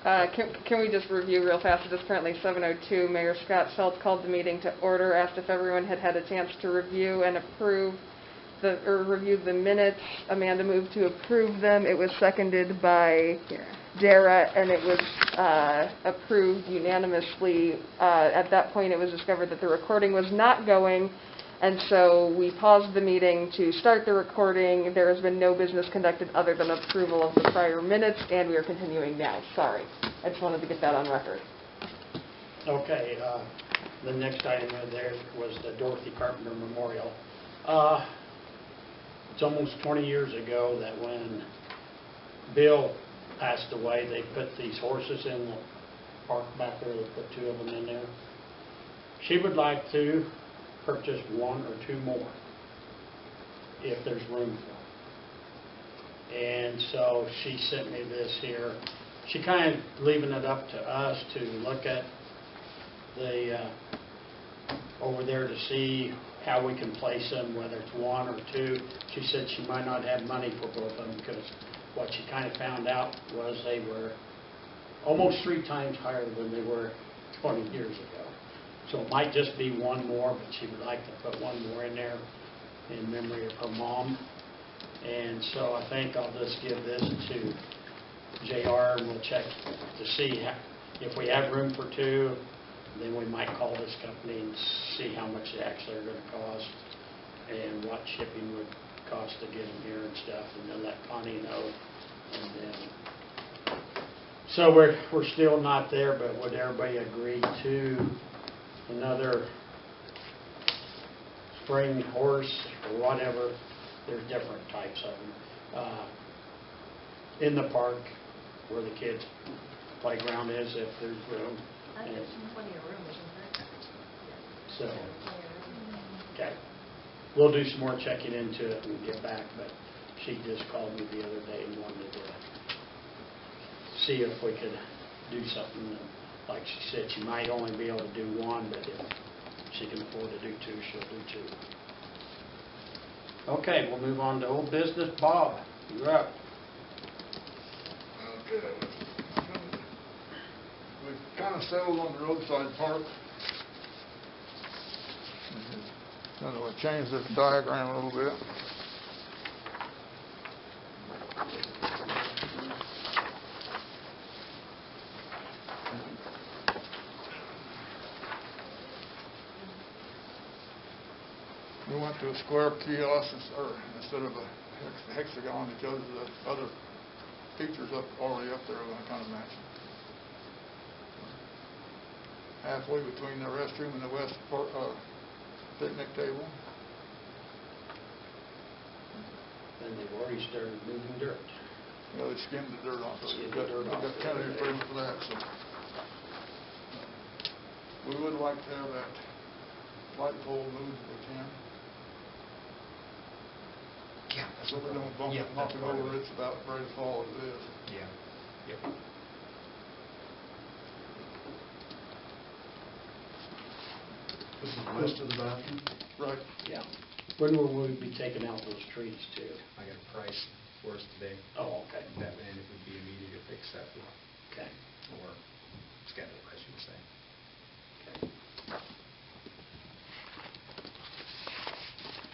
Can we just review real fast? It is currently 7:02. Mayor Scott Schultz called the meeting to order, asked if everyone had had a chance to review and approve review the minutes. Amanda moved to approve them. It was seconded by Dara, and it was approved unanimously. At that point, it was discovered that the recording was not going, and so we paused the meeting to start the recording. There has been no business conducted other than approval of the prior minutes, and we are continuing now. Sorry. I just wanted to get that on record. Okay. The next item there was the Dorothy Carpenter Memorial. It's almost 20 years ago that when Bill passed away, they put these horses in the park back there. They put 2 of them in there. She would like to purchase 1 or 2 more if there's room for them. And so she sent me this here. She kind of leaving it up to us to look at the over there to see how we can place them, whether it's 1 or 2. She said she might not have money for both of them because what she kind of found out was they were almost 3 times higher than they were 20 years ago. So it might just be 1 more, but she would like to put 1 more in there in memory of her mom. And so I think I'll just give this to JR and we'll check to see if we have room for 2. Then we might call this company and see how much they actually are going to cost and what shipping would cost to get them here and stuff, and then let Connie know. And then, so we're still not there, but would everybody agree to another spring horse or whatever? There's different types of them in the park where the kids' playground is, if there's room. I think there's plenty of room, isn't there? So, okay. We'll do some more checking into it and get back, but she just called me the other day and wanted to see if we could do something. Like she said, she might only be able to do 1, but if she can afford to do 2, she'll do 2. Okay, we'll move on to old business. Bob, you're up. Okay. We've kind of settled on the roadside park. I'm going to change this diagram a little bit. We went to a square kiosk instead of a hexagon because the other features already up there are going to kind of match. Halfway between the restroom and the west picnic table. And they've already started moving dirt. Yeah, they skimmed the dirt off of it. They got kind of improvement for that. So we would like to have that light pole moved if we can. Yeah, that's so we don't bump it over. It's about ready to fall as it is. Yeah. Yep. This is west of the bathroom? Right. Yeah. When will we be taking out those trees too? I got a price for us today. Oh, okay. And it would be immediate if accepted. Okay. Or scheduled, I should say. Okay.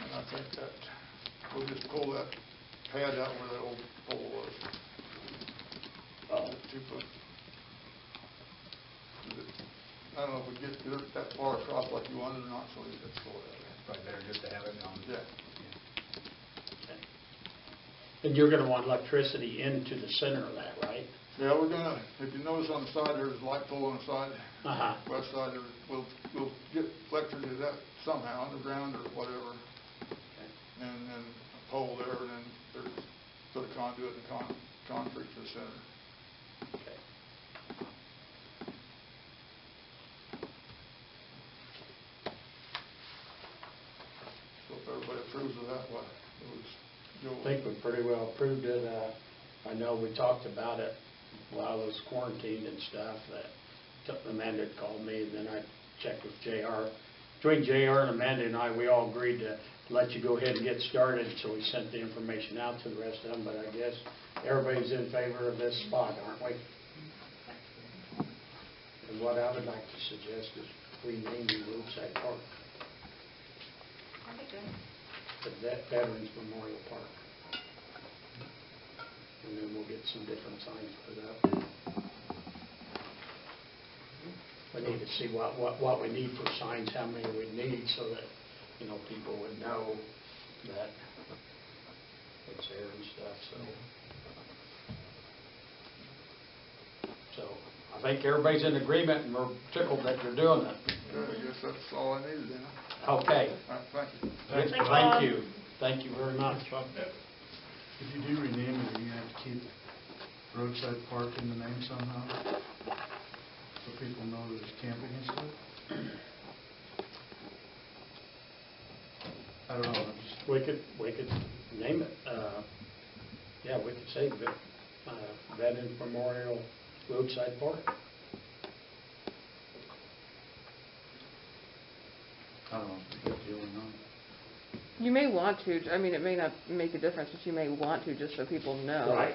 And I think that we'll just pull that pad out where that old pole was. Oh. 2 foot. I don't know if we get that far across like you wanted or not, so let's pull it out. Probably better just to have it on. Yeah. Okay. And you're going to want electricity into the center of that, right? Yeah, we're going to, if you notice on the side, there's a light pole on the side. West side, we'll get electricity to that somehow, underground or whatever. Okay. And then a pole there, and then there's put a conduit and concrete to the center. Okay. So if everybody approves of that, what? I think we pretty well approved it. I know we talked about it while I was quarantined and stuff. That Amanda had called me, and then I checked with JR. Between JR and Amanda and I, we all agreed to let you go ahead and get started, so we sent the information out to the rest of them. But I guess everybody's in favor of this spot, aren't we? And what I would like to suggest is renaming Roadside Park, That'd be good. the Veterans Memorial Park. And then we'll get some different signs put up. We need to see what we need for signs, how many we need, so that, people would know that it's there and stuff, so I think everybody's in agreement, and we're tickled that you're doing it. Okay, I guess that's all I needed then. Okay. All right, thank you. Thanks, Thank Bob. you. Thank you very much. If you do rename it, are you gonna have to keep Roadside Park in the name somehow? So people know that it's camping and stuff? I don't know, I'm just, We could name it, yeah, we could say Veterans Memorial Roadside Park. I don't know if it's a good deal or not. You may want to, I mean, it may not make a difference, but you may want to, just so people know. Right.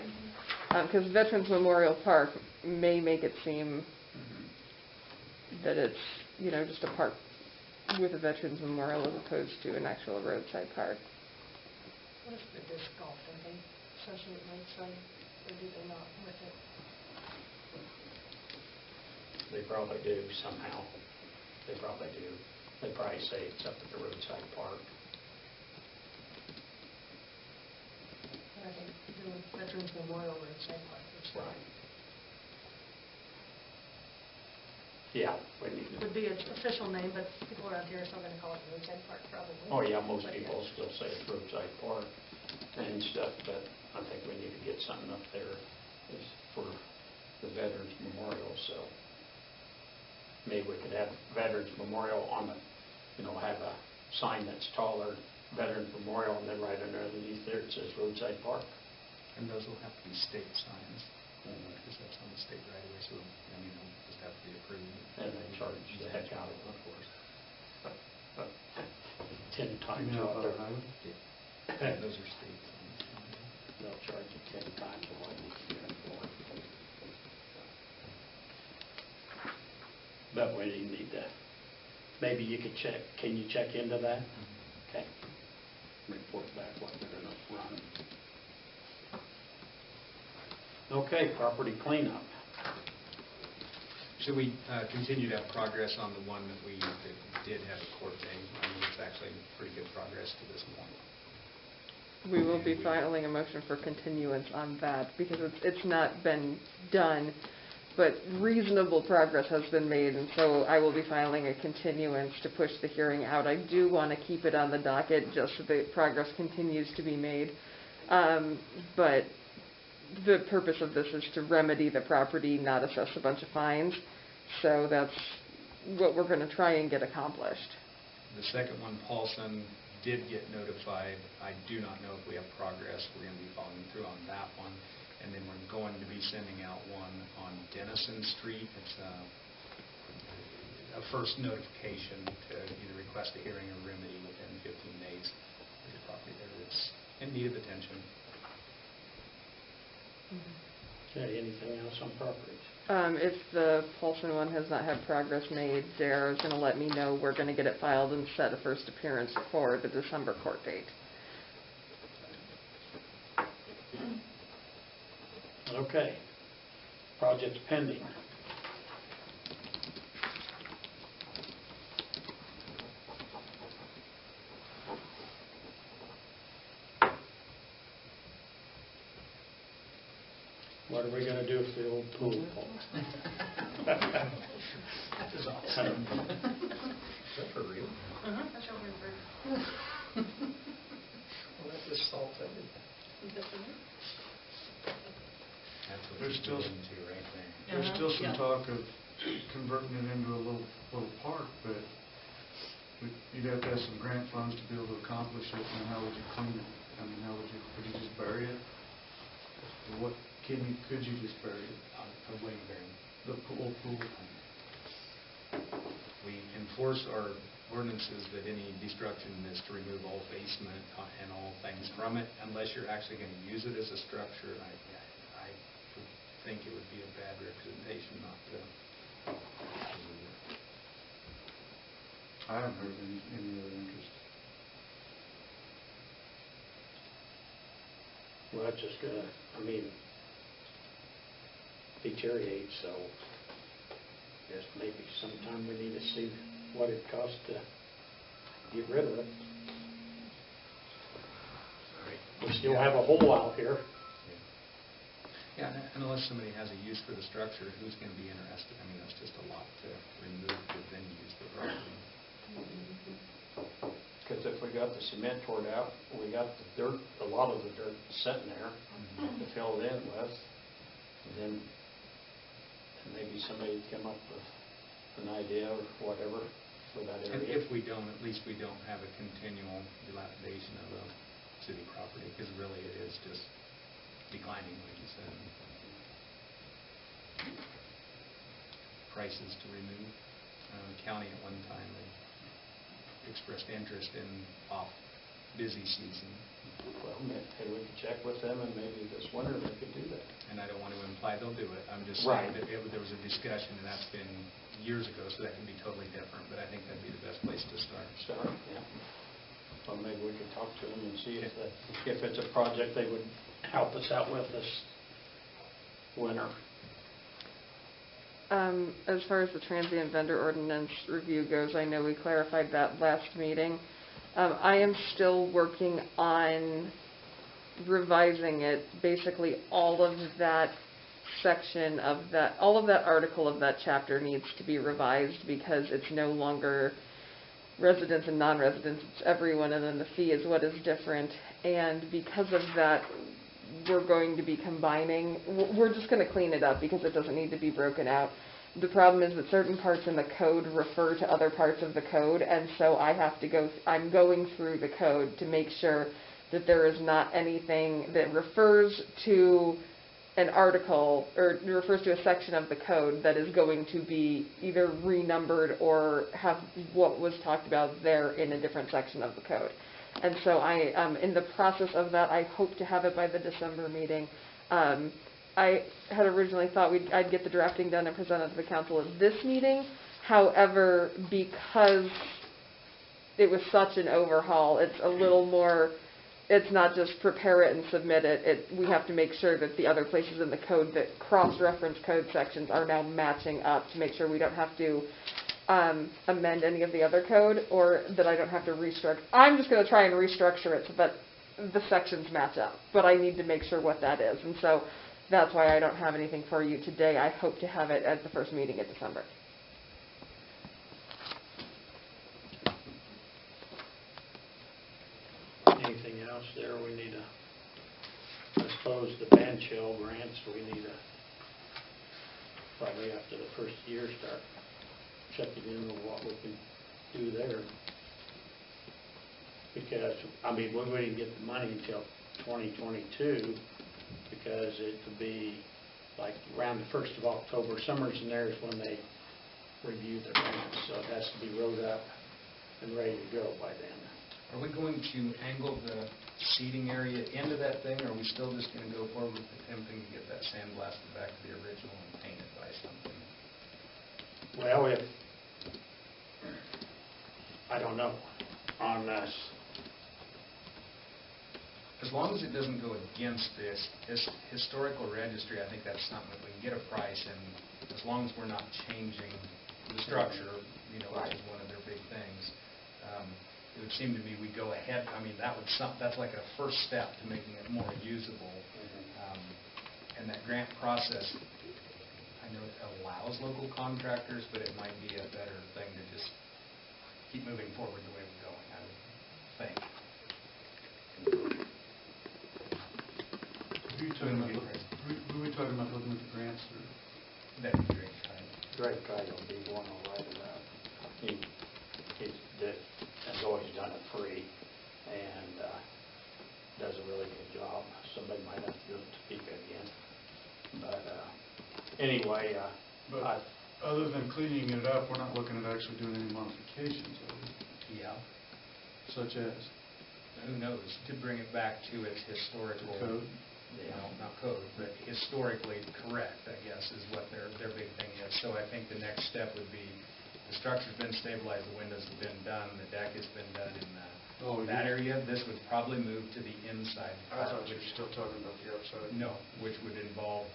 Because Veterans Memorial Park may make it seem that it's, just a park with a Veterans Memorial as opposed to an actual roadside park. What if the disc golf, don't they associate roadside, or do they not with it? They probably do somehow. They probably do. They probably say it's up at the roadside park. And I think doing Veterans Memorial Roadside Park is Right. Yeah, we need to. would be its official name, but people around here are still going to call it Roadside Park probably. Oh, yeah, most But people still say it's roadside park and stuff, but I think we need to get something up there for the Veterans Memorial, so maybe we could have Veterans Memorial on the, have a sign that's taller, Veterans Memorial, and then right underneath there it says roadside park. And those will have to be state signs, because that's on the state right away, so, it'll just have to be approved. And they charge the heck out of it, of course. 10 times You know, what about they're, highway? Yeah, those are state signs. they'll charge you 10 times what you can get for. But we need to, maybe you could check, can you check into that? Okay. Report back what they're gonna run. Okay, property cleanup. Should we continue to have progress on the one that did have a court date? It's actually pretty good progress to this point. We will be filing a motion for continuance on that because it's not been done, but reasonable progress has been made, and so I will be filing a continuance to push the hearing out. I do want to keep it on the docket just so that progress continues to be made, but the purpose of this is to remedy the property, not assess a bunch of fines, so that's what we're going to try and get accomplished. The second one, Paulson, did get notified. I do not know if we have progress. We're going to be following through on that one. And then we're going to be sending out one on Denison Street. It's a first notification to either request a hearing or remedy within 15 days. There's a property there that's in need of attention. Okay, anything else on properties? If the Paulson one has not had progress made, Sarah's going to let me know. We're going to get it filed and set a first appearance for the December court date. Okay. Projects pending. What are we going to do with the old pool? That is awesome. Is that for real? That's what we've heard. Well, that just solves everything. That's what There's it's still- into right there. There's still some Yeah. talk of converting it into a little park, but you'd have to have some grant funds to be able to accomplish it, and how would you clean it? I mean, would you just bury it? Or what, could you just bury it? I'm waiting very. The old pool? We enforce our ordinances that any destruction is to remove all basement and all things from it, unless you're actually going to use it as a structure. I would think it would be a bad representation not to I haven't heard any other interest. Well, it's just gonna, I mean, deteriorate, so guess maybe sometime we need to see what it costs to get rid of it. We still have a hole out here. Yeah, and unless somebody has a use for the structure, who's going to be interested? I mean, that's just a lot to remove to then use the property. Because if we got the cement poured out, we got the dirt, a lot of the dirt sitting there to fill it in with, and then maybe somebody would come up with an idea or whatever for that And area. if we don't, at least we don't have a continual dilapidation of the city property, because really it is just declining, like you said. Prices to remove. The county at one time had expressed interest in off busy season, Well, maybe we could check with them, and maybe this winter they could do that. and I don't want to imply they'll do it. I'm just Right. saying that there was a discussion, and that's been years ago, so that can be totally different, but I think that'd be the best place to start. Start, yeah. Well, maybe we could talk to them and see if it's a project they would help us out with this winter. As far as the transient vendor ordinance review goes, I know we clarified that last meeting. I am still working on revising it. Basically, all of that section of that, all of that article of that chapter needs to be revised because it's no longer residents and non-residents, it's everyone, and then the fee is what is different. And because of that, we're going to be combining, we're just going to clean it up because it doesn't need to be broken out. The problem is that certain parts in the code refer to other parts of the code, and so I'm going through the code to make sure that there is not anything that refers to an article or refers to a section of the code that is going to be either renumbered or have what was talked about there in a different section of the code. And so I am in the process of that. I hope to have it by the December meeting. I had originally thought I'd get the drafting done and present it to the council at this meeting. However, because it was such an overhaul, it's a little more, it's not just prepare it and submit it. We have to make sure that the other places in the code that cross-reference code sections are now matching up to make sure we don't have to amend any of the other code, or that I don't have to restructure. I'm just going to try and restructure it so that the sections match up, but I need to make sure what that is. And so that's why I don't have anything for you today. I hope to have it at the first meeting in December. Anything else there we need to, I suppose the band shell grants, we need to, probably after the first year, start checking into what we can do there. Because, I mean, we wouldn't get the money until 2022, because it would be like around the 1st of October. Summers in there is when they review the grants, so it has to be wrote up and ready to go by then. Are we going to angle the seating area into that thing, or are we still just going to go forward with attempting to get that sandblasted back to the original and painted by something? Well, I don't know on this. As long as it doesn't go against this historical registry, I think that's something that we can get a price, and as long as we're not changing the structure, which is one of their big things. It would seem to me we go ahead. I mean, that's like a first step to making it more usable. And that grant process, I know it allows local contractors, but it might be a better thing to just keep moving forward the way we're going, I would think. Who are we talking about looking at the grants through? That'd be great. Greg Kite will be one to write it up. Has always done it free and does a really good job. Somebody might have to do it to Topeka again. But anyway, But other than cleaning it up, we're not looking at actually doing any modifications of it, Yeah. such as Who knows? To bring it back to its historical code. not code, but historically correct, I guess, is what their big thing is. So I think the next step would be, the structure's been stabilized, the windows have been done, the deck has been done in that area. This would probably move to the inside I part, thought you were still talking about the outside. no, which would involve,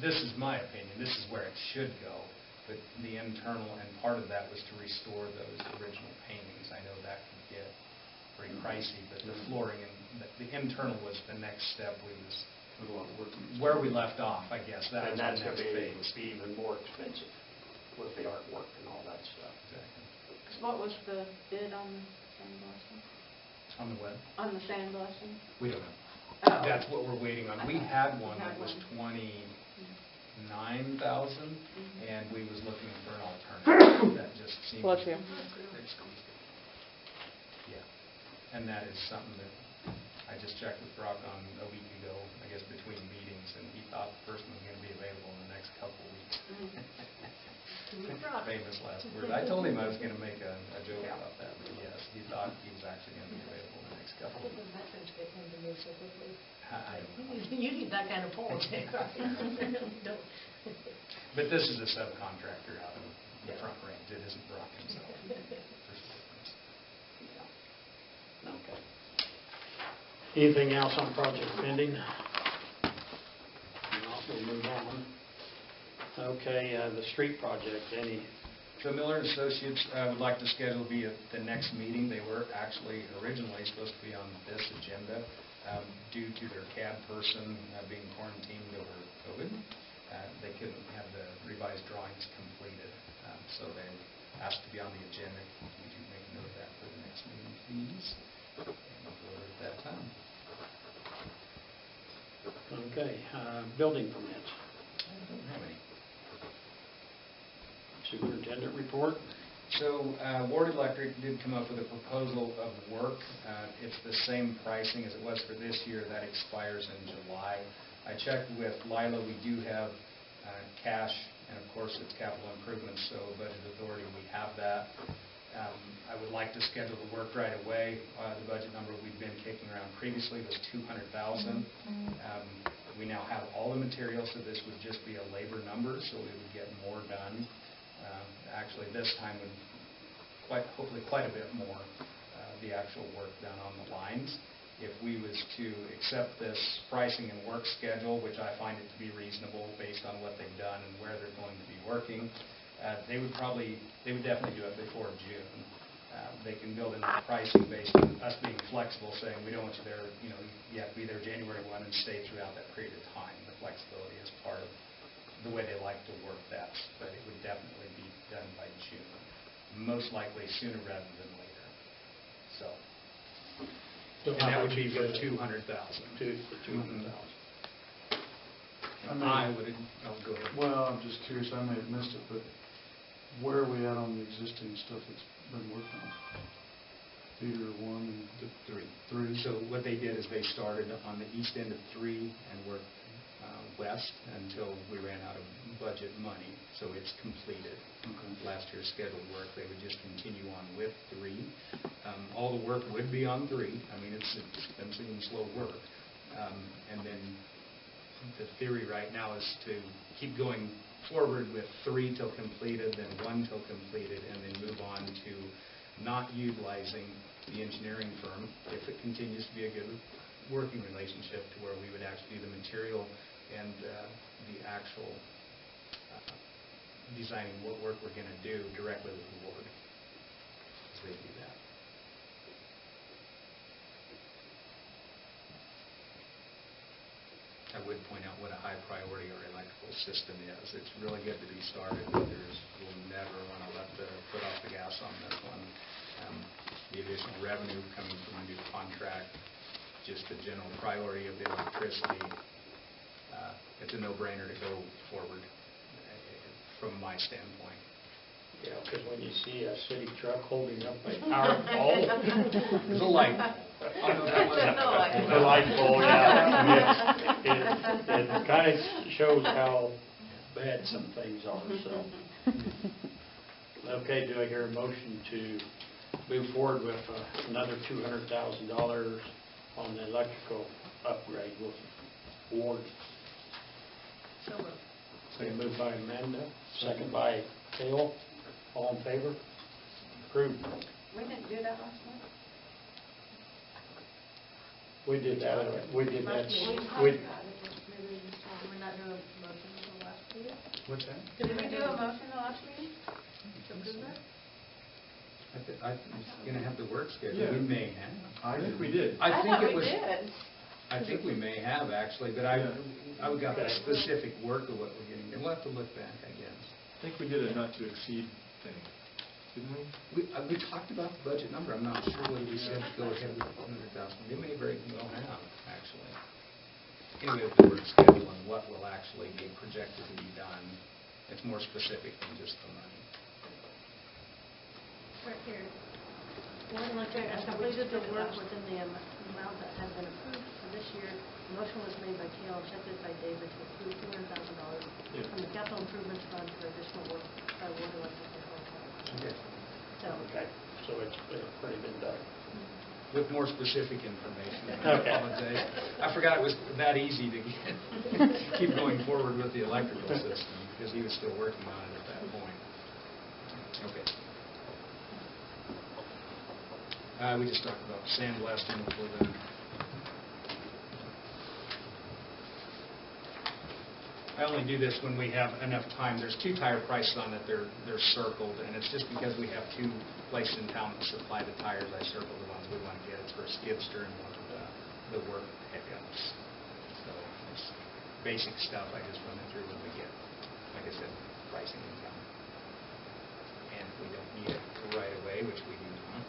this is my opinion, this is where it should go, but the internal, and part of that was to restore those original paintings. I know that could get pretty pricey, but the flooring and the internal was the next step. With a lot of work. Where we left off, I guess, that was And the that's next going phase. to be even more expensive with the artwork and all that stuff. What was the bid on the sandblasting? On the web? On the sandblasting? We don't know. Oh. That's what we're waiting on. We had one that was $29,000, and we was looking for an alternative. That just seemed... Bless you. Yeah. And that is something that I just checked with Brock on a week ago, I guess between meetings, and he thought the person was going to be available in the next couple of weeks. Famous last word. I told him I was going to make a joke about that, but yes, he thought he was actually going to be available in the next couple of weeks. Message get him to move so quickly. I don't know. You need that kind of pull, Jay. Don't. But this is a subcontractor out of the Front Range. It isn't Brock himself. Okay. Anything else on project pending? No, we'll move on. Okay, the street project, any? So Miller and Associates would like to schedule via the next meeting. They were actually originally supposed to be on this agenda due to their CAD person being quarantined over COVID. They couldn't have the revised drawings completed, so they asked to be on the agenda. Would you make a note of that for the next meeting, please? And we'll go at that time. Okay, building permits. I don't have any. Superintendent report. So Ward Electric did come up with a proposal of work. It's the same pricing as it was for this year. That expires in July. I checked with Lila. We do have cash, and of course it's capital improvements, so budget authority, we have that. I would like to schedule the work right away. The budget number we've been kicking around previously was $200,000. We now have all the materials, so this would just be a labor number, so we would get more done. Actually, this time would hopefully quite a bit more the actual work done on the lines. If we was to accept this pricing and work schedule, which I find it to be reasonable based on what they've done and where they're going to be working, they would definitely do it before June. They can build in the pricing based on us being flexible, saying we don't want you there, you have to be there January 1 and stay throughout that period of time. The flexibility is part of the way they like to work that, but it would definitely be done by June. Most likely sooner rather than later. So, and that would be for $200,000. $200,000. I would, go ahead. Well, I'm just curious, I may have missed it, but where are we at on the existing stuff that's been worked on? Theater 1 and 3. So what they did is they started on the east end of 3 and worked west until we ran out of budget money. So it's completed. Okay. Last year's scheduled work, they would just continue on with 3. All the work would be on 3. I mean, it's expensive and slow work. And then the theory right now is to keep going forward with 3 till completed, then 1 till completed, and then move on to not utilizing the engineering firm if it continues to be a good working relationship to where we would actually do the material and the actual designing what work we're going to do directly with the Ward as they do that. I would point out what a high priority our electrical system is. It's really good to be started, but we'll never want to let the foot off the gas on this one. The additional revenue coming from a new contract, just the general priority of the electricity, it's a no-brainer to go forward from my standpoint. Yeah, because when you see a city truck holding up a power pole. There's a light pole. Oh, no, that wasn't The light pole, yeah. It kind of shows how bad some things are, so. Okay, do I hear a motion to move forward with another $200,000 on the electrical upgrade? Ward. So moved. Been moved by Amanda, second by Cale. All in favor? Approved. We didn't do that last month? We did that, We talked about it, we, but maybe we just, we're not doing a motion until last meeting? What's that? Did we do a motion the last meeting to approve that? I was gonna have the work schedule. Yeah. We may have. I think we did. I think thought it we was. did. I think we may have actually, but I got the specific work of what we're getting. We'll have to look back, I guess. I think we did a not to exceed thing, didn't we? We talked about the budget number. I'm not sure whether we said to go ahead with 100,000. We may very well have, actually. Anyway, the work schedule and what will actually be projected to be done, it's more specific than just the money. Right here. One look at, as completed the work within the amount that has been approved for this year. The motion was made by Cale, seconded by David to approve $200,000 Yeah. from the capital improvements fund for additional work by Water Electric and Okay. So, okay, so it's pretty been done. With more specific information. Okay. I apologize. I forgot it was that easy to get, keep going forward with the electrical system because he was still working on it at that point. Okay. We just talked about sandblasting before then. I only do this when we have enough time. There's 2 tire prices on it. They're circled, and it's just because we have 2 places in town that supply the tires. I circled the ones we want to get. It's for a skid steer and one of the work pickups. So it's basic stuff. I just run it through when we get, like I said, pricing in town. And if we don't need it right away, which we do not.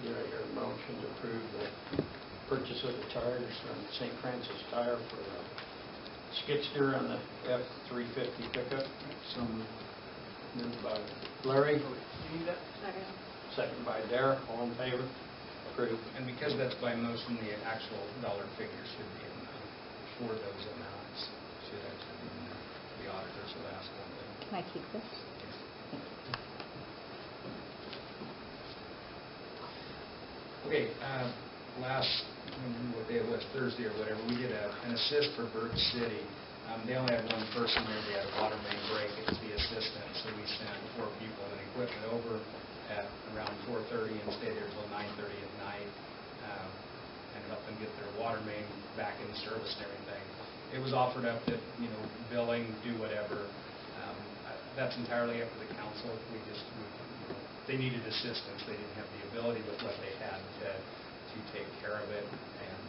Do I hear a motion to approve the purchase of the tires from St. Francis Tire for the skid steer on the F-350 pickup? So moved. Moved by Larry, second. second by Derek. All in favor? Approved. And because that's by motion, the actual dollar figure should be in for those amounts. Should actually be in there. The auditors will ask one thing. Can I keep this? Okay, last, I don't remember what day it was, Thursday or whatever, we did an assist for Burke City. They only had one person there. They had a water main break. It was the assistant, so we sent 4 people and equipment over at around 4:30 and stayed there until 9:30 at night and helped them get their water main back in service and everything. It was offered up that, billing, do whatever. That's entirely up to the council. They needed assistance. They didn't have the ability with what they had to take care of it, and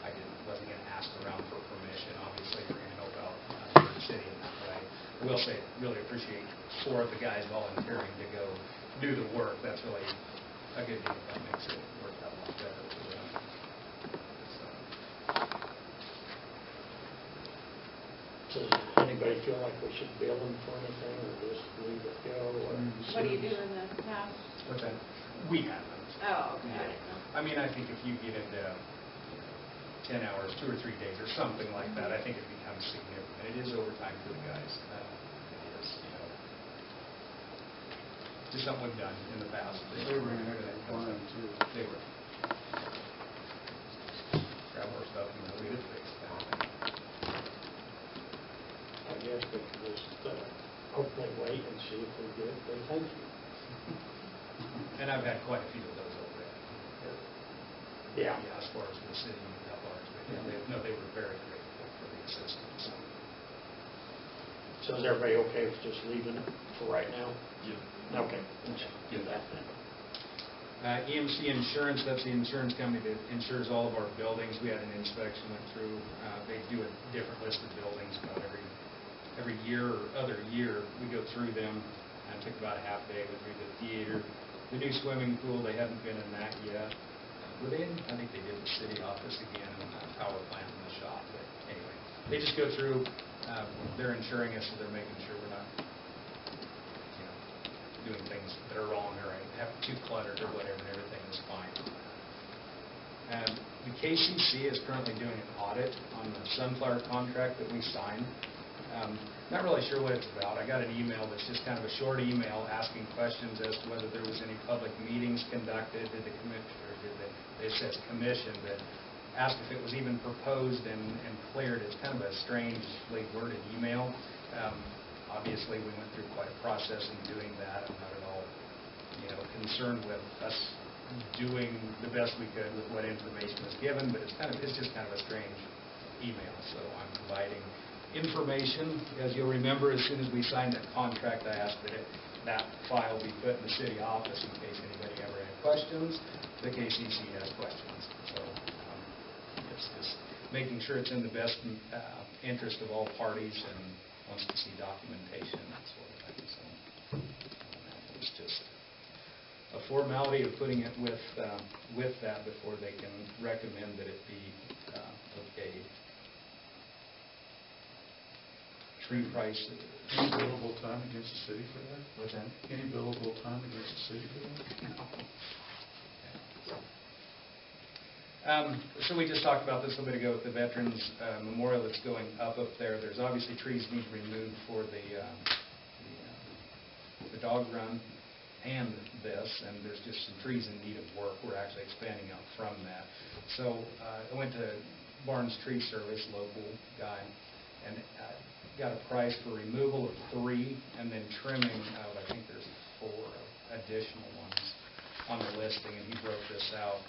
I wasn't going to ask around for permission. Obviously, we're going to help out the city in that way. I will say, really appreciate 4 of the guys volunteering to go do the work. That's really a good deal. That makes it work out a lot better for them. Does anybody feel like we should bill them for anything or just leave it go? Or What do you do in the past? What's that? We haven't. Oh, okay. I mean, I think if you get into 10 hours, 2 or 3 days, or something like that, I think it becomes significant. It is overtime for the guys. It is, just something we've done in the past. They were in there flying too. They were. Grab more stuff and leave it fixed. I guess we could just hopefully wait and see if we get it. Thank you. And I've had quite a few of those over there. Yeah. As far as the city at large. But they were very grateful for the assistance. So is everybody okay with just leaving it for right now? Yeah. Okay, let's do that then. EMC Insurance, that's the insurance company that insures all of our buildings. We had an inspection, went through. They do a different list of buildings about every year or other year. We go through them. It took about a half day. Went through the theater, the new swimming pool. They haven't been in that yet. Were they in? I think they did the city office again and the power plant in the shop. But they just go through, they're insuring us, so they're making sure we're not, doing things that are wrong or have too cluttered or whatever, and everything is fine. The KCC is currently doing an audit on the Sunflower contract that we signed. Not really sure what it's about. I got an email that's just kind of a short email asking questions as to whether there was any public meetings conducted, did the commission, or did they says commission, but asked if it was even proposed and cleared. It's kind of a strangely worded email. Obviously, we went through quite a process in doing that. I'm not at all, concerned with us doing the best we could with what information was given, but it's just kind of a strange email. So I'm providing information. As you'll remember, as soon as we signed that contract, I asked that file be put in the city office in case anybody ever had questions. The KCC has questions. So it's just making sure it's in the best interest of all parties and wants to see documentation, that sort of thing. So it's just a formality of putting it with that before they can recommend that it be okayed. Tree prices. Any billable time against the city for that? What's that? Any billable time against the city for that? So we just talked about this a little bit ago with the Veterans Memorial that's going up there. There's obviously trees need to be removed for the dog run and this, and there's just some trees in need of work. We're actually expanding out from that. So I went to Barnes Tree Service, local guy, and got a price for removal of 3 and then trimming of, I think there's 4 additional ones on the listing, and he broke this out.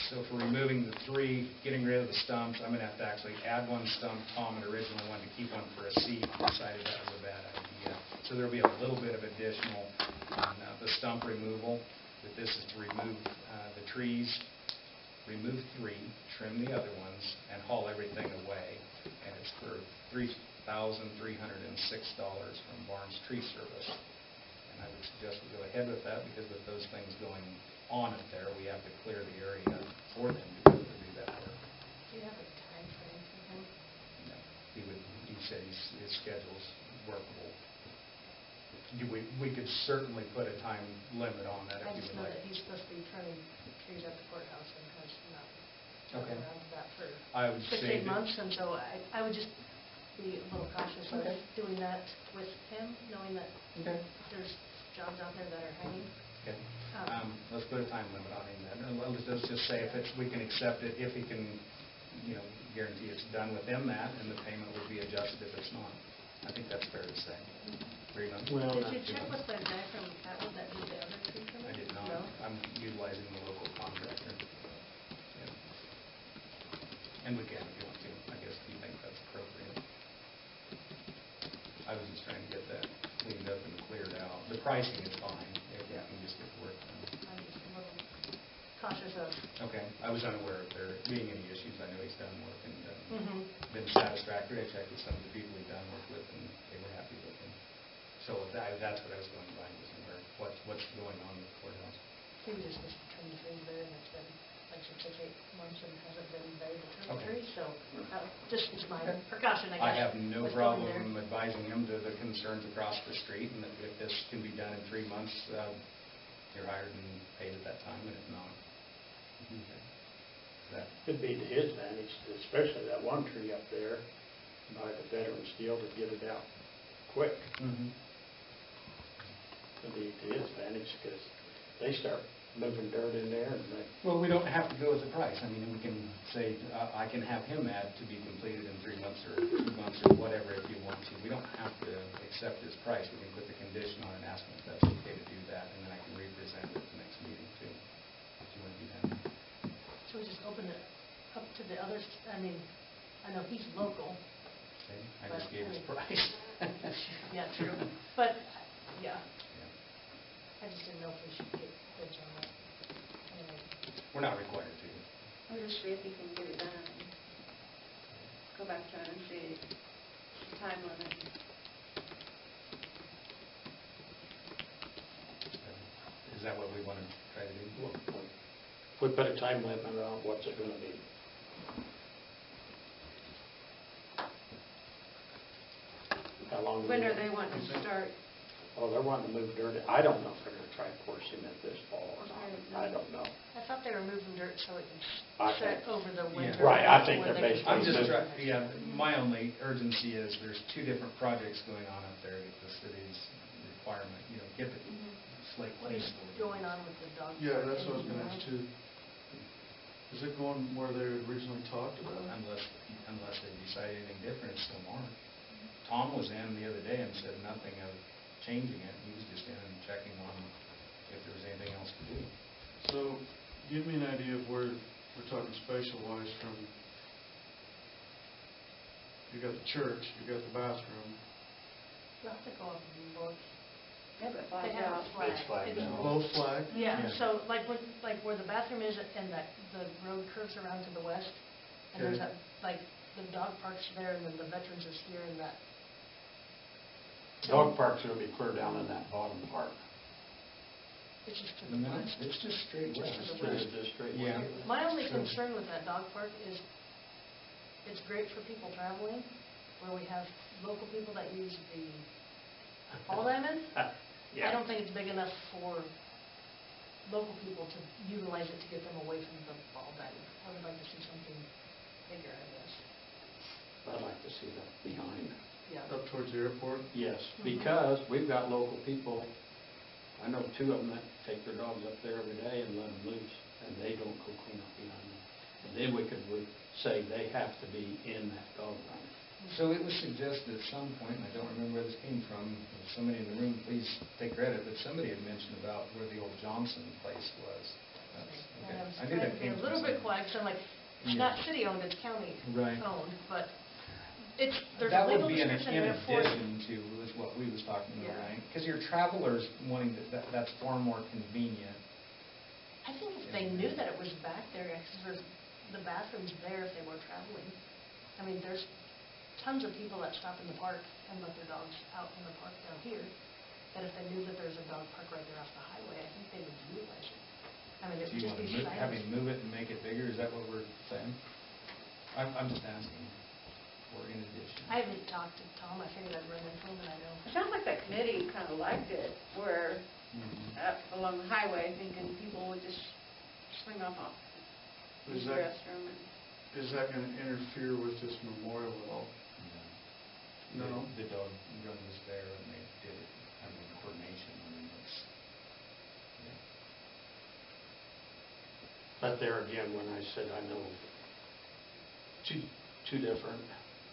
So for removing the 3, getting rid of the stumps, I'm going to have to actually add 1 stump, Tom, an original one, to keep one for a seat. Decided that was a bad idea. So there'll be a little bit of additional on the stump removal. But this is to remove the trees, remove 3, trim the other ones, and haul everything away. And it's for $3,306 from Barnes Tree Service. And I would suggest we go ahead with that, because with those things going on it there, we have to clear the area for them to be able to do that work. Do you have a time frame for him? No, he said his schedule's workable. We could certainly put a time limit on that I if you just would know like. that he's supposed to be trimming trees at the courthouse and has not Okay. gotten around to that for I would 6 to say 8 months, and so I would just be a little cautious of Okay. doing that with him, knowing that Okay. there's jobs out there that are hanging. Okay. Let's put a time limit on him then. And let's just say if we can accept it, if he can, guarantee it's done within that, and the payment will be adjusted if it's not. I think that's fair to say. Agree, no? Well, Did you check with the guy from Catwood that did the other tree trimming? I did not. No? I'm utilizing the local contractor. Yeah. And we can if you want to, I guess, if you think that's appropriate. I was just trying to get that cleaned up and cleared out. The pricing is fine, if we can just get the work done. I'm just a little cautious of. Okay, I was unaware of there being any issues. I know he's done work and Mm-hmm. been satisfactory. I checked with some of the people he'd done work with, and they were happy with him. So that's what I was going by, was what's going on with the courthouse. He was just supposed to trim the trees there, and it's been like 6 to 8 months and hasn't been very to trim the Okay. trees, so just is my Okay. precaution, I I guess. have no with going there. problem advising him to the concerns across the street, and that if this can be done in 3 months, you're hired and paid at that time, and if not, that. Could be to his advantage, especially that one tree up there by the Veterans Deal, to get it out quick. Could be to his advantage, because they start moving dirt in there, and they Well, we don't have to go with the price. I mean, we can say, I can have him add to be completed in 3 months or 2 months or whatever if you want to. We don't have to accept his price. We can put the condition on and ask him if that's okay to do that, and then I can represent it at the next meeting too, if you want to do that. So we just open it up to the others, I mean, I know he's local. Okay? I just gave his price. Yeah, true, but, yeah, Yeah. I just didn't know if we should get bids on that. Anyway. We're not required to. I'll just see if you can get it done and go back to him and see the time limit. Is that what we want to try to do? we put a time limit on what's it going to be. how long? When are they wanting to start? Oh, they're wanting to move dirt. I don't know if they're gonna try to pour cement this fall or not. I don't know. I thought they were moving dirt so it I can set think- over the winter. Right, I think where they're they can- basically I'm just moving- trying, yeah, my only urgency is there's two different projects going on up there that the city's requirement, get the slate What clean. is going on with the dog? Yeah, park? that's what I was gonna ask too. Is it going where they originally talked about? Unless they decide anything different, it's still March. Tom was in the other day and said nothing of changing it. He was just in and checking on if there was anything else to do. So, give me an idea of where we're talking spatial-wise from, you got the church, you got the bathroom. We'll have to go up and look. They have it They flagged have out. it flagged. It's flagged It's- out. Both flagged? Yeah, Yeah. so like where the bathroom is and the road curves around to the west, and there's Okay. that, like, the dog park's there, and then the veterans is here, and that. Dog park's gonna be clear down in that bottom part. It's just to the No, west. it's just straight Just west. to the west. Just straight Yeah. west. My only So- concern with that dog park is it's great for people traveling, where we have local people that use the Ball Diamond. I Yeah. don't think it's big enough for local people to utilize it to get them away from the Ball Diamond. I would like to see something bigger, I guess. I'd like to see that behind. Yeah. Up towards the airport? Yes, Mhm. because we've got local people, I know two of them that take their dogs up there every day and let them loose, and they don't go clean up behind them. And then we could say they have to be in that dog run. So it was suggested at some point, and I don't remember where this came from, if somebody in the room, please take credit, but somebody had mentioned about where the old Johnson place was. And Okay. I was I knew trying that to be came a from little bit somewhere. quiet, because I'm like, it's Yeah. not city-owned, it's county-owned, Right. but there's a That legal would be in description and a addition to, is what we was talking about, Yeah. right? Because your travelers wanting, that's far more convenient. I think if they knew that it was back there, because the bathroom's there if they were traveling. I mean, there's tons of people that stop in the park and let their dogs out in the park down here, that if they knew that there's a dog park right there off the highway, I think they would utilize it. I mean, it Do would you just want be to have silent. him move it and make it bigger, is that what we're saying? I'm just asking, or in addition. I haven't talked to Tom, I figured I'd run into him, and I know. It sounds like that committee kind of liked it, where Mhm. up along the highway, thinking people would just swing off Is use the that, restroom. is that gonna interfere with this memorial at all? No. The dog run was there and they did it, coordination, it's, But there again, when I said I know two different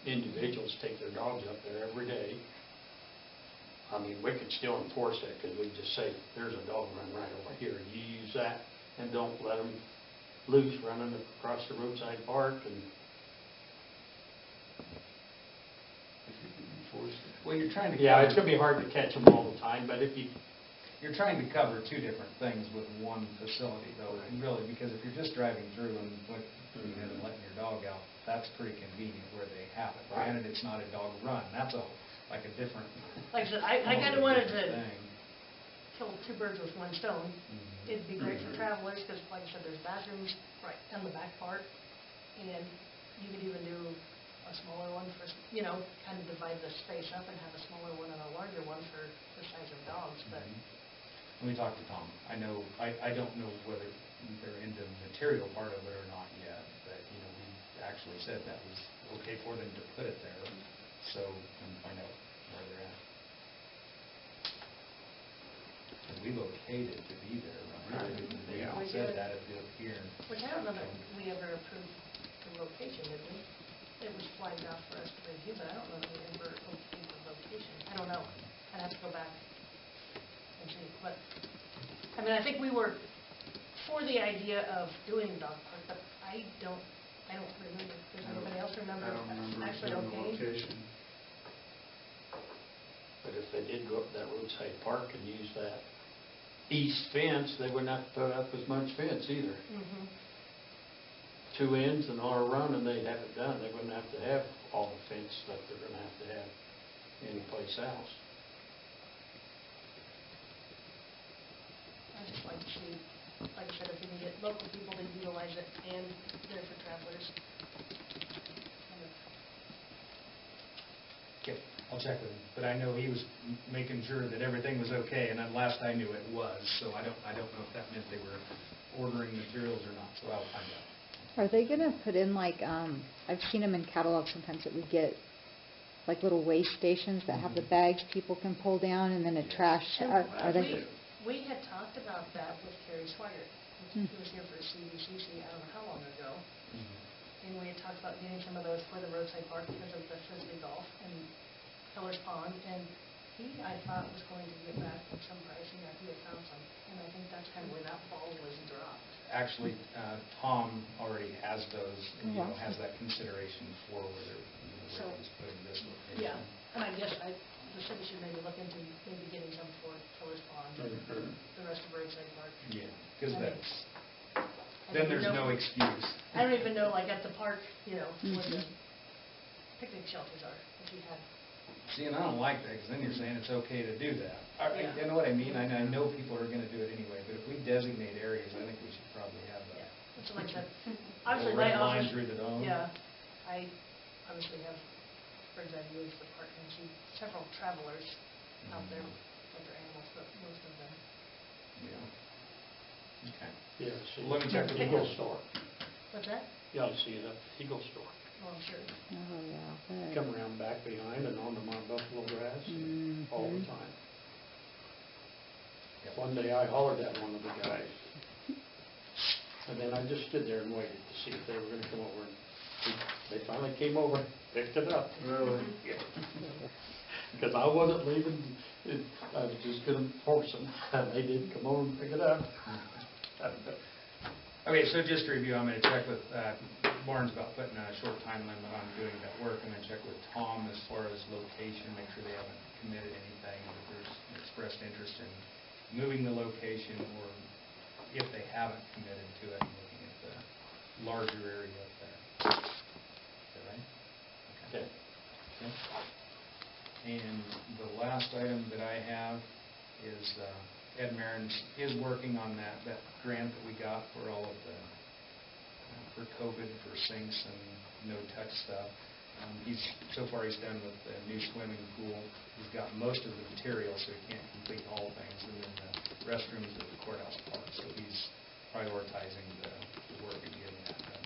individuals take their dogs up there every day, I mean, we could still enforce that, because we just say, there's a dog run right over here, you use that, and don't let them loose running across the roadside park, and If you can enforce it. well, you're trying to. yeah, it's cover- gonna be hard to catch them all the time, but if you, You're trying to cover two different things with one facility though, and really, because if you're just driving through and letting your dog out, that's pretty convenient where they have it. Right. Granted, it's not a dog run, that's like a different. Like I said, I kind of wanted to thing. kill two birds with one stone. Mhm. It'd be great for travelers, because like I said, there's bathrooms right in the back part, and you could even do a smaller one for, kind of divide the space up and have a smaller one and a larger one for the size of dogs, but Let me talk to Tom. I know, I don't know whether they're into the material part of it or not yet, but, we actually said that was okay for them to put it there, so, and find out where they're at. And we've okayed it to be there, right? They Yeah. We said did. that at the here. which I don't know that we ever approved the location, did we? It was flagged out for us to review, but I don't know that we ever okayed the location. I don't know. I'd have to go back and see, but, I mean, I think we were for the idea of doing dog park, but I don't remember. Does anybody else remember? I don't remember Actually, doing the okay. location. but if they did go up that roadside park and use that east fence, they wouldn't have to put up as much fence either. Mhm. 2 ends and all run, and they'd have it done. They wouldn't have to have all the fence stuff they're gonna have to have anyplace else. I'd just like to see, like I said, if we can get local people to utilize it and there for travelers. Okay. I'll check with him, but I know he was making sure that everything was okay, and at last I knew it was, so I don't know if that meant they were ordering materials or not, so I'll find out. Are they gonna put in like, I've seen them in catalogs sometimes that we get, like little waste stations that have the bags people can pull down and then a trash, are they? We had talked about that with Kerry Swigert. He was here for CBCC, I don't know how long ago. And we had talked about getting some of those for the roadside park because of the Frisbee golf and Keller's Pond. And he, I thought, was going to get back with some pricing, that he had found some. And I think that's kind of where that ball was dropped. Actually, Tom already has those, and, Oh, wow. has that consideration for where So, he's putting this location. Yeah, and I guess the city should maybe look into maybe getting some for Keller's Pond and the rest of roadside park. Yeah, because I mean, that's, I then don't there's know- no excuse. I don't even know, like at the park, where the picnic shelters are, if you had. See, and I don't like that, because then you're saying it's okay to do that. Yeah. You know what I mean? I know people are going to do it anyway, but if we designate areas, I think we should probably have Yeah, that. it's like that, obviously Little my red line office. through the dome. Yeah, I obviously have friends that use the park and see several travelers out there with their animals, but most of them. Yeah. Okay. Yeah, see, Let me check with the Eagle board. Store. What's that? You ought to see it up at Eagle Store. Oh, I'm sure. Oh, yeah. Come around back behind and onto my buffalo grass all the time. Yep. One day I hollered at one of the guys, and then I just stood there and waited to see if they were gonna come over. And they finally came over, picked it up. Really? Because I wasn't leaving, I was just gonna force them, and they did come over and pick it up. Okay, so just to review, I'm going to check with Barnes about putting a short time limit on doing that work. I'm going to check with Tom as far as location, make sure they haven't committed anything, if there's expressed interest in moving the location, or if they haven't committed to it, looking at the larger area up there. Is that right? Okay. Okay. And the last item that I have is Ed Marins is working on that grant that we got for all of the, for COVID, for sinks and no-touch stuff. So far he's done with the new swimming pool. He's got most of the material, so he can't complete all things, and then the restrooms at the courthouse park. So he's prioritizing the work and getting that done.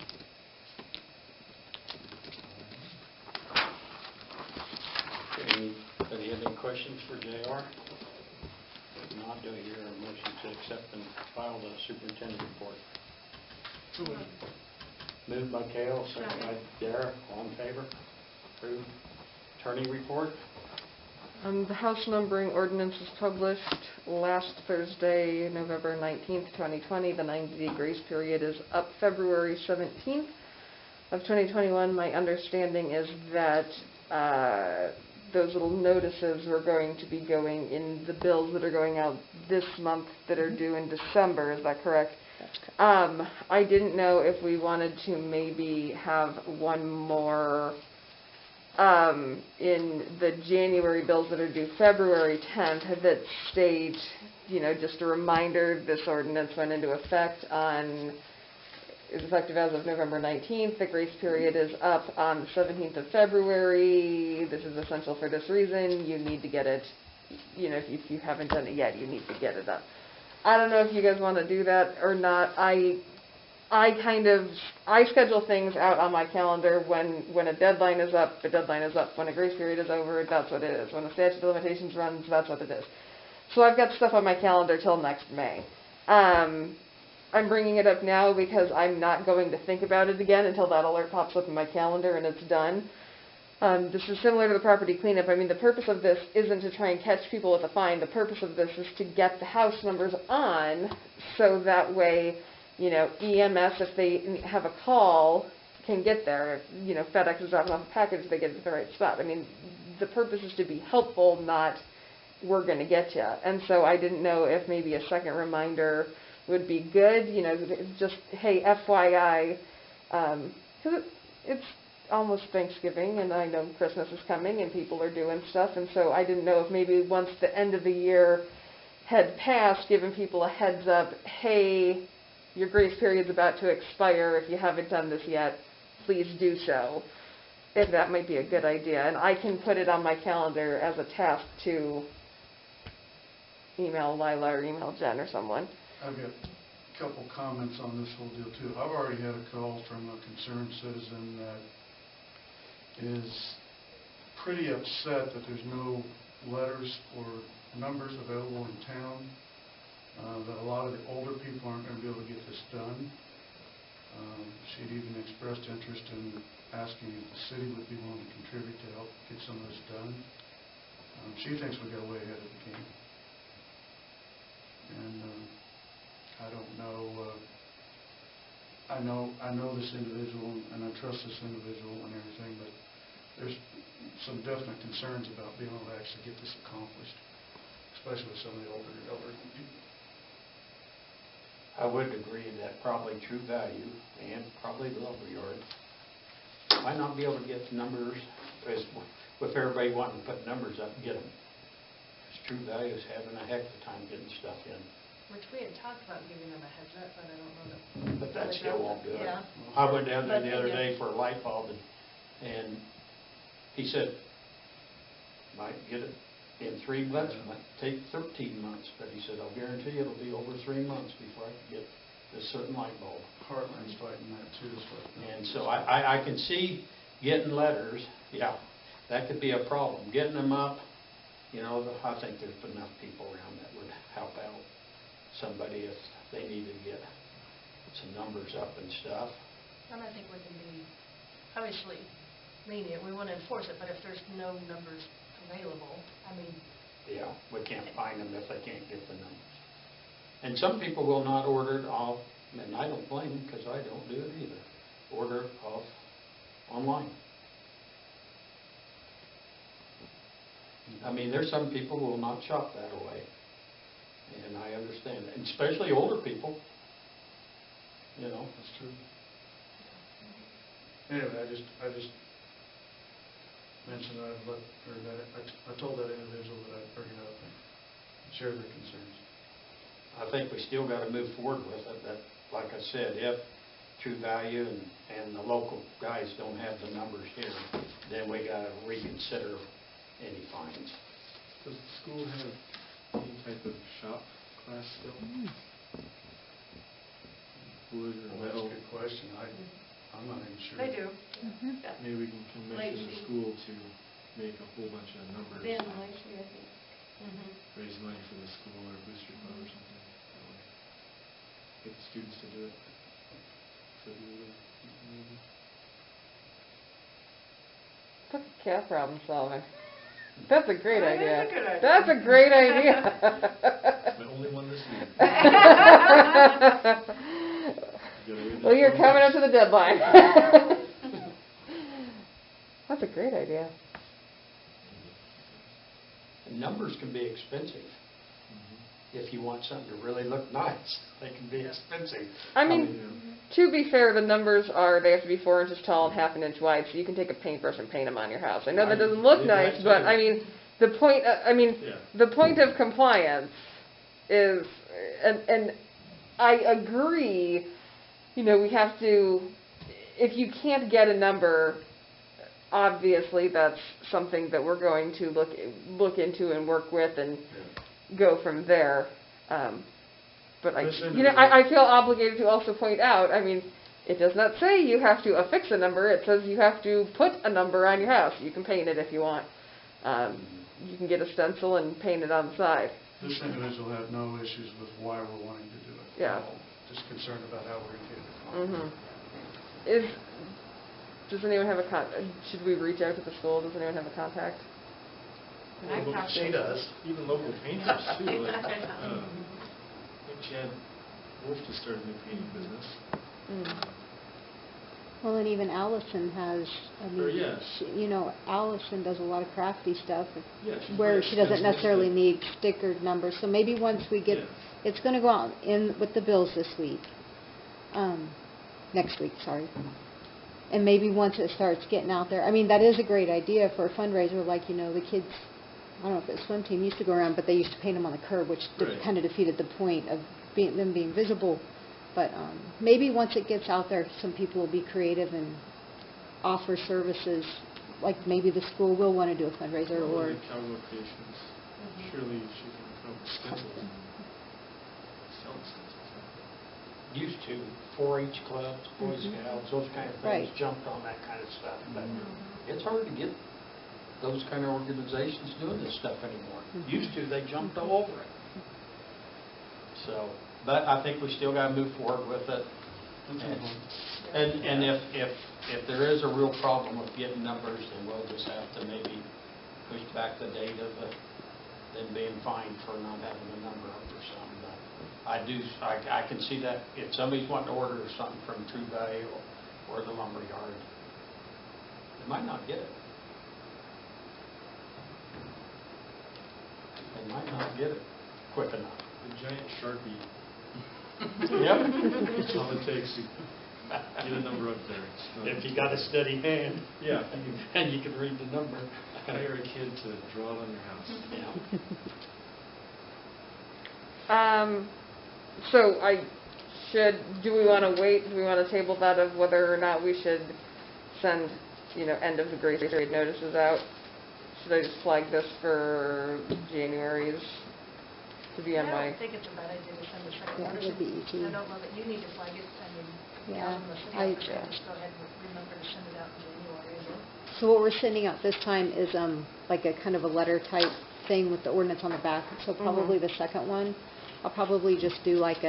Anybody have any questions for JR? If not, do I hear a motion to accept and file the superintendent report? Moved by Cale, second by Dara, all in favor? Approved. Attorney report? The House numbering ordinance was published last Thursday, November 19th, 2020. The 90-day grace period is up February 17th of 2021. My understanding is that those little notices were going to be going in the bills that are going out this month that are due in December. Is that correct? That's correct. I didn't know if we wanted to maybe have one more in the January bills that are due February 10th that state, just a reminder, this ordinance went into effect is effective as of November 19th. The grace period is up on the 17th of February. This is essential for this reason. You need to get it, if you haven't done it yet, you need to get it up. I don't know if you guys want to do that or not. I schedule things out on my calendar when a deadline is up, the deadline is up. When a grace period is over, that's what it is. When the statute of limitations runs, that's what it is. So I've got stuff on my calendar till next May. I'm bringing it up now because I'm not going to think about it again until that alert pops up in my calendar and it's done. This is similar to the property cleanup. I mean, the purpose of this isn't to try and catch people with a fine. The purpose of this is to get the house numbers on so that way, EMS, if they have a call, can get there. If, FedEx is dropping off a package, they get it to the right spot. I mean, the purpose is to be helpful, not we're going to get you. And so I didn't know if maybe a second reminder would be good, just, hey, FYI, because it's almost Thanksgiving, and I know Christmas is coming, and people are doing stuff, and so I didn't know if maybe once the end of the year had passed, giving people a heads up, hey, your grace period's about to expire. If you haven't done this yet, please do so. if that might be a good idea. And I can put it on my calendar as a task to email Lila or email Jen or someone. I've got a couple comments on this whole deal too. I've already had a call from a concerned citizen that is pretty upset that there's no letters or numbers available in town, that a lot of the older people aren't going to be able to get this done. She'd even expressed interest in asking if the city would be willing to contribute to help get some of this done. She thinks we got way ahead of the game. And I don't know, I know this individual and I trust this individual and everything, but there's some definite concerns about being able to actually get this accomplished, especially with some of the elderly people. I would agree that probably True Value and probably the Lumberyard might not be able to get the numbers, as with everybody wanting to put numbers up and get them. True Value is having a heck of a time getting stuff in. Which we had talked about giving them a heads up, but I don't know that. But that still won't do it. Yeah. I went down there But, the other yeah. day for a light bulb, and he said, might get it in 3 months, might take 13 months, but he said, I'll guarantee you it'll be over 3 months before I can get this certain light bulb. Heartland's fighting that too. And so I can see getting letters, yeah, that could be a problem. Getting them up, you know, I think there's enough people around that would help out somebody if they needed to get some numbers up and stuff. And I think we can be, obviously, lenient. We want to enforce it, but if there's no numbers available, I mean... Yeah, we can't find them if they can't get the numbers. And some people will not order it off, and I don't blame them because I don't do it either. Order it off online. I mean, there's some people who will not shop that away. And I understand that, and especially older people. You know. That's true. Anyway, I just mentioned that I told that individual that I'd bring it up and share their concerns. I think we still got to move forward with it. That, like I said, if True Value and the local guys don't have the numbers here, then we got to reconsider any fines. Does the school have any type of shop class still? Wood or Well, that's metal? a good question. I'm not even sure. They do. Maybe we can commission the Lacey. school to make a whole bunch of numbers. Ben Lacey, I think. Raise money for the school or booster club or something. Get the students to do it. February, maybe. Fucking cat problem solving. That's a great That is idea. a good idea. That's a great idea. My only one this year. You gotta read Well, that you're one. coming up to the deadline. That's a great idea. And numbers can be expensive. If you want something to really look nice, they can be expensive. I mean, to be fair, the numbers are, they have to be 4 inches tall and half an inch wide, so you can take a paintbrush and paint them on your house. I know that doesn't look nice, but I mean, the point, the point of compliance is, and I agree, you know, we have to, if you can't get a number, obviously that's something that we're going to look into and work with and go from there. But I feel obligated to also point out, I mean, it does not say you have to affix a number. It says you have to put a number on your house. You can paint it if you want. You can get a stencil and paint it on the side. This individual had no issues with why we're wanting to do it. Yeah. Just concerned about how we're going to get it accomplished. Does anyone have should we reach out to the school? Does anyone have a contact? She does. Even local painters too. Like, I think Chad Wolf just started a new painting business. Well, and even Allison has, you know, Allison does a lot of crafty stuff where she doesn't necessarily need stickered numbers. So maybe once we get, it's going to go out in with the bills this week, next week, sorry. And maybe once it starts getting out there, I mean, that is a great idea for a fundraiser. Like, you know, the kids, I don't know if the swim team used to go around, but they used to paint them on the curb, which kind of defeated the point of them being visible. But maybe once it gets out there, some people will be creative and offer services, like maybe the school will want to do a fundraiser or, Like cow locations. Surely she can come up with stencils. Sell stencils. Used to, 4-H clubs, Boy Scouts, those kind of things Right. jumped on that kind of stuff. But it's hard to get those kind of organizations doing this stuff anymore. Used to, they jumped all over it. So, but I think we still got to move forward with it. And if there is a real problem with getting numbers, then we'll just have to maybe push back the date of them being fined for not having a number up or something. But I can see that if somebody's wanting to order something from True Value or the lumberyard, they might not get it. They might not get it quick enough. The giant Sharpie. Yep. That's all it takes to get a number up there. It's not- If you got a steady hand. Yeah. And you can read the number. Hire a kid to draw it on your house. Yeah. So do we want to wait, do we want to table that of whether or not we should send, end of the grace period notices out? Should I just flag this for January's to be on I my? don't think it's a bad idea to send a second Yeah, it notice. would be easy. I don't know that you need to flag it. I mean, Yeah, the city I- officer can just go ahead and remember to send it out in January again. so what we're sending out this time is like a kind of a letter type thing with the ordinance on the back. So probably the second one, I'll probably just do like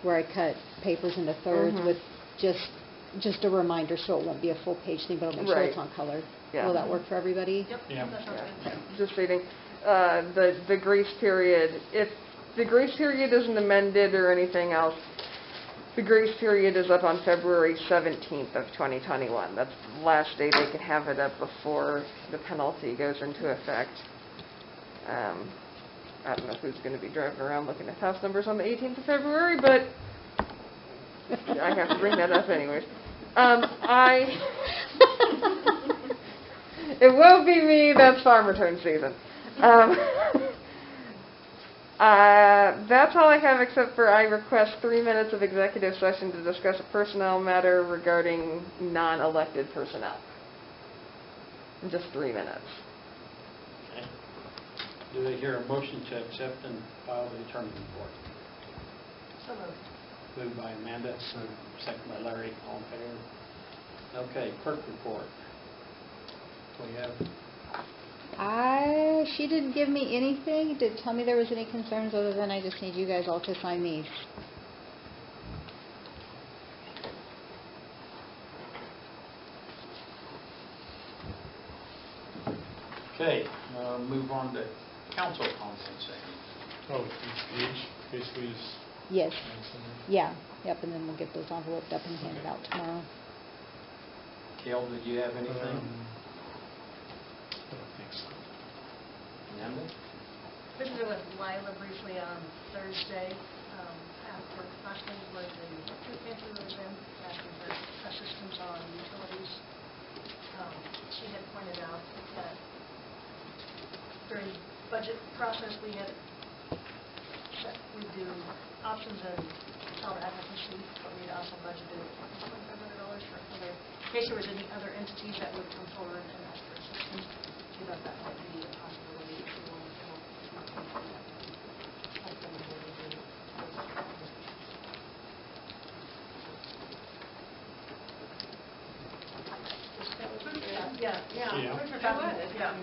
where I cut papers into thirds with just a reminder, so it won't be a full page thing, but I'll make sure it's Right. on color. Yeah. Will that work for everybody? Yep, Yeah. that sounds good. Just reading, the grace period, if the grace period isn't amended or anything else, the grace period is up on February 17th of 2021. That's the last day they can have it up before the penalty goes into effect. I don't know who's going to be driving around looking at house numbers on the 18th of February, but I have to bring that up anyways. It will be me, that's farm return season. That's all I have except for I request 3 minutes of executive session to discuss a personnel matter regarding non-elected personnel. Just 3 minutes. Okay. Do I hear a motion to accept and file the attorney report? So moved. Moved by Amanda, second by Larry, all in favor. Okay, clerk report. We have, She didn't give me anything, didn't tell me there was any concerns other than I just need you guys all to sign these. okay, move on to council comments. Oh, each page, basically just. Yes, sign them. yeah, yep, and then we'll get those enveloped up and handed out tomorrow. Kale, did you have anything? I don't think so. Amanda? Visited with Lila briefly on Thursday, after last week where the food pantry was in, asking for assistance on utilities. She had pointed out that during the budget process, we do options and child advocacy, but we had also budgeted $2,500 for other, in case there was any other entities that would come forward and ask for assistance. She thought that might be a possibility if we wanted to help them with what they do. Yeah. Yeah. Food for It thought. was, Yeah.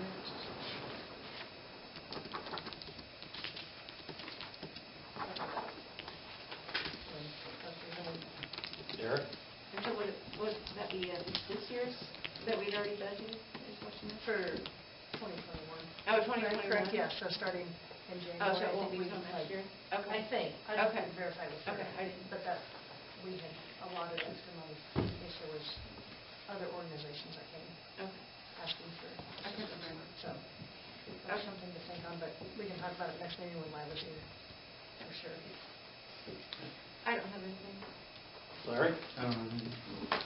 Derek? And so would that be this year's that we'd already budgeted? Is what you meant? For 2021. Oh, 2021. Correct, yeah, so starting in January. Oh, so I it won't think be we from can, next year? I Okay. think, I don't Okay. think verify with her. Okay, I didn't. But that, we had allotted extra money in case there was other organizations that came Okay. asking for I can't assistance. remember. So, that's something to think on, but we can talk about it next meeting when Lila's here, for sure. I don't have anything. Larry? I don't know.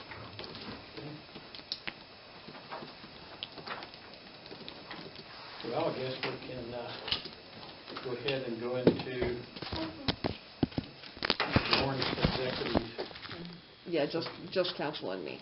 Well, I guess we can go ahead and go into Lawrence executive. Yeah, just council and me.